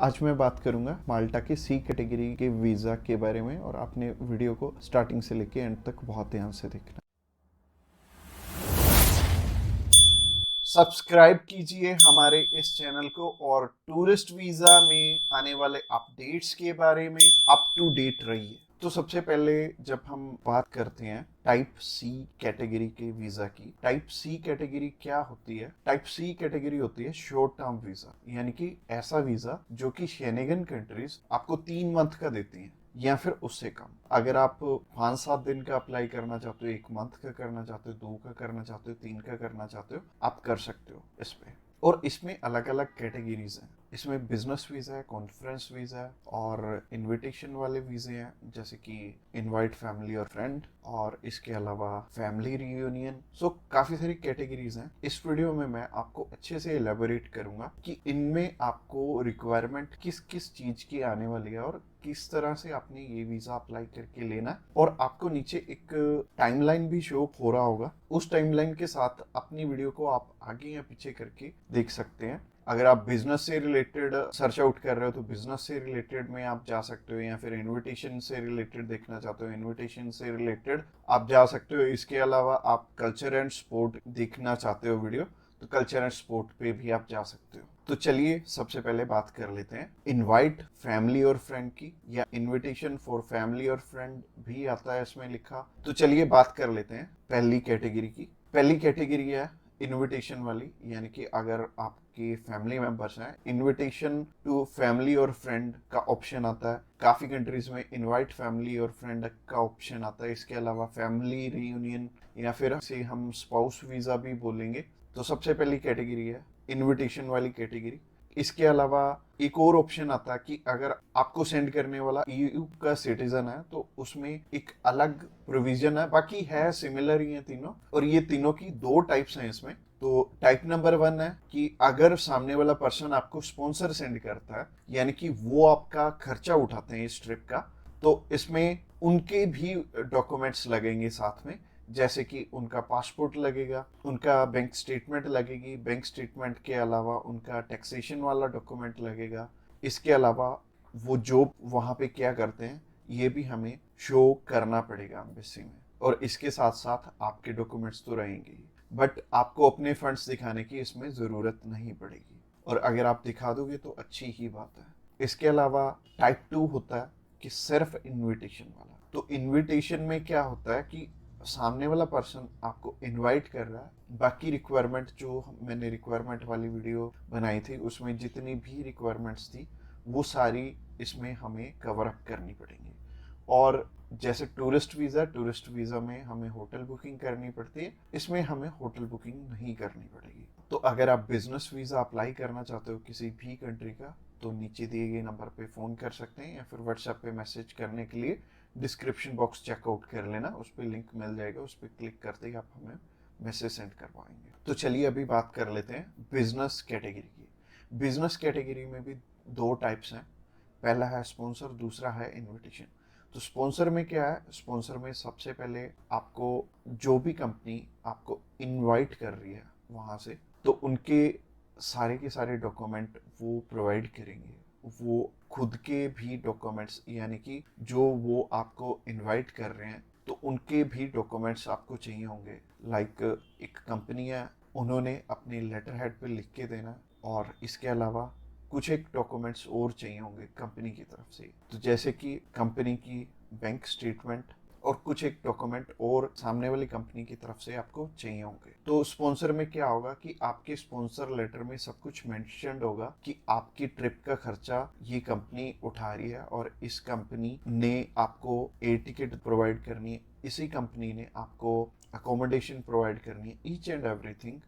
आज मैं बात करूंगा माल्टा के सी कैटेगरी के वीज़ा के बारे में और आपने वीडियो को स्टार्टिंग से लेके एंड तक बहुत ध्यान से देखना। सब्सक्राइब कीजिए हमारे इस चैनल को और टूरिस्ट वीज़ा में आने वाले अपडेट्स के बारे में अप टू डेट रहिए। तो सबसे पहले जब हम बात करते हैं टाइप सी कैटेगरी के वीजा की, टाइप सी कैटेगरी क्या होती है? टाइप सी कैटेगरी होती है शॉर्ट टर्म वीजा, यानी कि ऐसा वीजा जो कि शेनेगन कंट्रीज आपको 3 मंथ का देती हैं या फिर उससे कम। अगर आप 5-7 दिन का अप्लाई करना चाहते हो, 1 मंथ का करना चाहते हो, 2 का करना चाहते हो, 3 का करना चाहते हो, आप कर सकते हो इस पे। और इसमें अलग अलग कैटेगरीज हैं। इसमें बिजनेस वीजा है, कॉन्फ्रेंस वीजा है और इनविटेशन वाले वीजे हैं, जैसे कि इनवाइट फैमिली और फ्रेंड, और इसके अलावा फैमिली रियूनियन। सो काफी सारी कैटेगरीज हैं। इस वीडियो में मैं आपको अच्छे से इलेबोरेट करूंगा कि इनमें आपको रिक्वायरमेंट किस किस चीज की आने वाली है और किस तरह से आपने ये वीजा अप्लाई करके लेना है। और आपको नीचे एक टाइमलाइन भी शो हो रहा होगा, उस टाइमलाइन के साथ अपनी वीडियो को आप आगे या पीछे करके देख सकते हैं। अगर आप बिजनेस से रिलेटेड सर्च आउट कर रहे हो तो बिजनेस से रिलेटेड में आप जा सकते हो, या फिर इनविटेशन से रिलेटेड देखना चाहते हो इनविटेशन से रिलेटेड आप जा सकते हो। इसके अलावा आप कल्चर एंड स्पोर्ट देखना चाहते हो वीडियो, तो कल्चर एंड स्पोर्ट पे भी आप जा सकते हो। तो चलिए सबसे पहले बात कर लेते हैं इनवाइट फैमिली और फ्रेंड की, या इनविटेशन फॉर फैमिली और फ्रेंड भी आता है इसमें लिखा। तो चलिए बात कर लेते हैं पहली कैटेगरी की। पहली कैटेगरी है इनविटेशन वाली, यानी कि अगर आपके फैमिली मेंबर्स हैं, इनविटेशन टू फैमिली और फ्रेंड का ऑप्शन आता है। काफी कंट्रीज में इनवाइट फैमिली और फ्रेंड का ऑप्शन आता है। इसके अलावा फैमिली रियूनियन, या फिर इसे हम स्पाउस वीजा भी बोलेंगे। तो सबसे पहली कैटेगरी है इनविटेशन वाली कैटेगरी। इसके अलावा एक और ऑप्शन आता है कि अगर आपको सेंड करने वाला ईयू का सिटीजन है तो उसमें एक अलग प्रोविजन है, बाकी है सिमिलर ही है तीनों। और ये तीनों की 2 टाइप्स हैं इसमें। तो टाइप नंबर 1 है कि अगर सामने वाला पर्सन आपको स्पॉन्सर सेंड करता है, यानी कि वो आपका खर्चा उठाते हैं इस ट्रिप का, तो इसमें उनके भी डॉक्यूमेंट्स लगेंगे साथ में, जैसे कि उनका पासपोर्ट लगेगा, उनका बैंक स्टेटमेंट लगेगी, बैंक स्टेटमेंट के अलावा उनका टैक्सेशन वाला डॉक्यूमेंट लगेगा। इसके अलावा वो जॉब वहाँ पे क्या करते हैं ये भी हमें शो करना पड़ेगा एम्बेसी में। और इसके साथ साथ आपके डॉक्यूमेंट्स तो रहेंगे ही, बट आपको अपने फंड्स दिखाने की इसमें ज़रूरत नहीं पड़ेगी, और अगर आप दिखा दोगे तो अच्छी ही बात है। इसके अलावा टाइप 2 होता है कि सिर्फ इनविटेशन वाला। तो इनविटेशन में क्या होता है कि सामने वाला पर्सन आपको इनवाइट कर रहा है, बाकी रिक्वायरमेंट जो मैंने रिक्वायरमेंट वाली वीडियो बनाई थी उसमें जितनी भी रिक्वायरमेंट्स थी वो सारी इसमें हमें कवर अप करनी पड़ेंगी। और जैसे टूरिस्ट वीज़ा में हमें होटल बुकिंग करनी पड़ती है, इसमें हमें होटल बुकिंग नहीं करनी पड़ेगी। तो अगर आप बिजनेस वीज़ा अप्लाई करना चाहते हो किसी भी कंट्री का, तो नीचे दिए गए नंबर पे फ़ोन कर सकते हैं, या फिर व्हाट्सएप पे मैसेज करने के लिए डिस्क्रिप्शन बॉक्स चेकआउट कर लेना, उस पर लिंक मिल जाएगा, उस पर क्लिक करते ही आप हमें मैसेज सेंड कर पाएंगे। तो चलिए अभी बात कर लेते हैं बिजनेस कैटेगरी की। बिजनेस कैटेगरी में भी 2 टाइप्स हैं, पहला है स्पॉन्सर, दूसरा है इनविटेशन। तो स्पॉन्सर में क्या है? स्पॉन्सर में सबसे पहले आपको जो भी कंपनी आपको इनवाइट कर रही है वहाँ से, तो उनके सारे के सारे डॉक्यूमेंट वो प्रोवाइड करेंगे। वो खुद के भी डॉक्यूमेंट्स, यानी कि जो वो आपको इनवाइट कर रहे हैं तो उनके भी डॉक्यूमेंट्स आपको चाहिए होंगे। लाइक एक कंपनी है, उन्होंने अपने लेटर हेड पे लिख के देना, और इसके अलावा कुछ एक डॉक्यूमेंट्स और चाहिए होंगे कंपनी की तरफ से। तो जैसे कि कंपनी की बैंक स्टेटमेंट और कुछ एक डॉक्यूमेंट और सामने वाली कंपनी की तरफ से आपको चाहिए होंगे। तो स्पॉन्सर में क्या होगा कि आपके स्पॉन्सर लेटर में सब कुछ मेंशन्ड होगा कि आपकी ट्रिप का खर्चा ये कंपनी उठा रही है, और इस कंपनी ने आपको एयर टिकट प्रोवाइड करनी है, इसी कंपनी ने आपको अकोमोडेशन प्रोवाइड करनी है, ईच एंड एवरीथिंग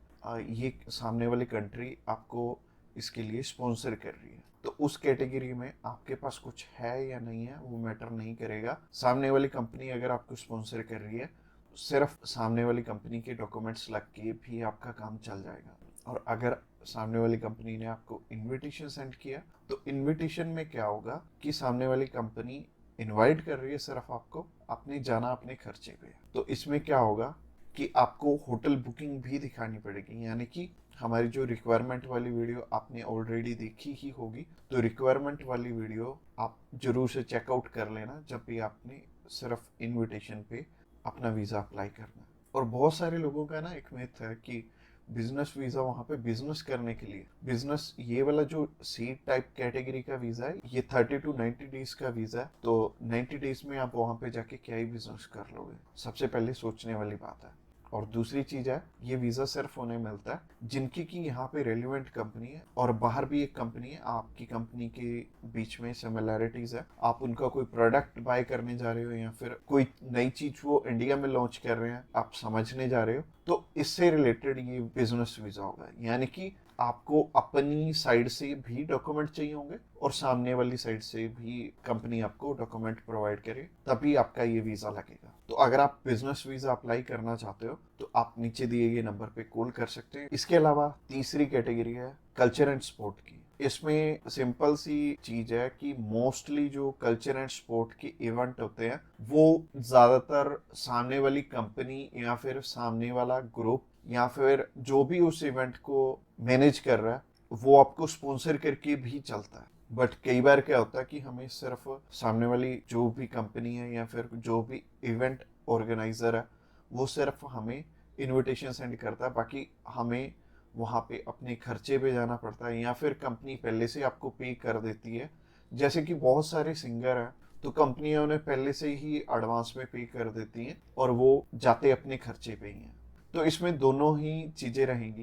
ये सामने वाली कंट्री आपको इसके लिए स्पॉन्सर कर रही है। तो उस कैटेगरी में आपके पास कुछ है या नहीं है वो मैटर नहीं करेगा। सामने वाली कंपनी अगर आपको स्पॉन्सर कर रही है, सिर्फ सामने वाली कंपनी के डॉक्यूमेंट्स लग के भी आपका काम चल जाएगा। और अगर सामने वाली कंपनी ने आपको इनविटेशन सेंड किया, तो इनविटेशन में क्या होगा कि सामने वाली कंपनी इनवाइट कर रही है सिर्फ आपको, आपने जाना अपने खर्चे पे। तो इसमें क्या होगा कि आपको होटल बुकिंग भी दिखानी पड़ेगी, यानी कि हमारी जो रिक्वायरमेंट वाली वीडियो आपने ऑलरेडी देखी ही होगी, तो रिक्वायरमेंट वाली वीडियो आप जरूर से चेकआउट कर लेना जब भी आपने सिर्फ इनविटेशन पे अपना वीज़ा अप्लाई करना है। और बहुत सारे लोगों का ना एक मिथ है कि बिजनेस वीज़ा वहाँ पे बिजनेस करने के लिए, बिजनेस ये वाला जो सी टाइप कैटेगरी का वीज़ा है ये 30 to 90 डेज का वीज़ा है, तो 90 डेज में आप वहाँ पे जाके क्या ही बिजनेस कर लोगे, सबसे पहले सोचने वाली बात है। और दूसरी चीज है, ये वीजा सिर्फ उन्हें मिलता है जिनकी की यहाँ पे रेलिवेंट कंपनी है और बाहर भी एक कंपनी है, आपकी कंपनी के बीच में सिमिलैरिटीज है, आप उनका कोई प्रोडक्ट बाय करने जा रहे हो या फिर कोई नई चीज वो इंडिया में लॉन्च कर रहे हैं आप समझने जा रहे हो, तो इससे रिलेटेड ये बिजनेस वीजा होगा। यानी कि आपको अपनी साइड से भी डॉक्यूमेंट चाहिए होंगे और सामने वाली साइड से भी कंपनी आपको डॉक्यूमेंट प्रोवाइड करे, तभी आपका ये वीजा लगेगा। तो अगर आप बिजनेस वीजा अप्लाई करना चाहते हो तो आप नीचे दिए गए नंबर पे कॉल कर सकते हैं। इसके अलावा तीसरी कैटेगरी है कल्चर एंड स्पोर्ट की। इसमें सिंपल सी चीज है कि मोस्टली जो कल्चर एंड स्पोर्ट के इवेंट होते हैं वो ज्यादातर सामने वाली कंपनी या फिर सामने वाला ग्रुप या फिर जो भी उस इवेंट को मैनेज कर रहा है वो आपको स्पॉन्सर करके भी चलता है। बट कई बार क्या होता है कि हमें सिर्फ सामने वाली जो भी कंपनी है या फिर जो भी इवेंट ऑर्गेनाइजर है वो सिर्फ हमें इनविटेशन सेंड करता है, बाकी हमें वहाँ पे अपने खर्चे पे जाना पड़ता है या फिर कंपनी पहले से आपको पे कर देती है। जैसे कि बहुत सारे सिंगर हैं तो कंपनियां उन्हें पहले से ही एडवांस में पे कर देती हैं और वो जाते अपने खर्चे पे ही हैं। तो इसमें दोनों ही चीज़ें रहेंगी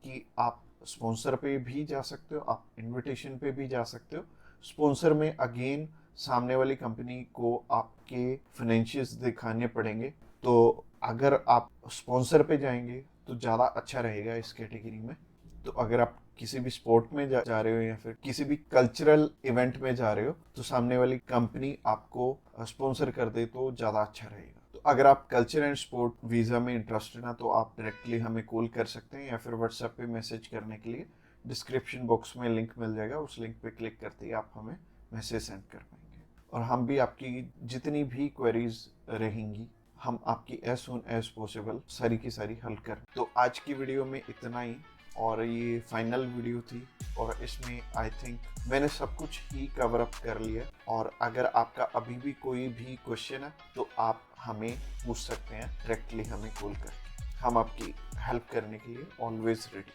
कि आप स्पॉन्सर पे भी जा सकते हो, आप इनविटेशन पे भी जा सकते हो। स्पॉन्सर में अगेन सामने वाली कंपनी को आपके फाइनेंशियल्स दिखाने पड़ेंगे, तो अगर आप स्पॉन्सर पे जाएंगे तो ज़्यादा अच्छा रहेगा इस कैटेगरी में। तो अगर आप किसी भी स्पोर्ट में जा रहे हो या फिर किसी भी कल्चरल इवेंट में जा रहे हो तो सामने वाली कंपनी आपको स्पॉन्सर कर दे तो ज़्यादा अच्छा रहेगा। तो अगर आप कल्चर एंड स्पोर्ट वीज़ा में इंटरेस्टेड हैं तो आप डायरेक्टली हमें कॉल कर सकते हैं या फिर व्हाट्सएप पे मैसेज करने के लिए डिस्क्रिप्शन बॉक्स में लिंक मिल जाएगा, उस लिंक पे क्लिक करते ही आप हमें मैसेज सेंड कर पाएंगे और हम भी आपकी जितनी भी क्वेरीज रहेंगी हम आपकी एज सुन एज पॉसिबल सारी की सारी हल कर। तो आज की वीडियो में इतना ही और ये फाइनल वीडियो थी और इसमें आई थिंक मैंने सब कुछ ही कवर अप कर लिया। और अगर आपका अभी भी कोई भी क्वेश्चन है तो आप हमें पूछ सकते हैं डायरेक्टली हमें कॉल करके, हम आपकी हेल्प करने के लिए ऑलवेज रेडी।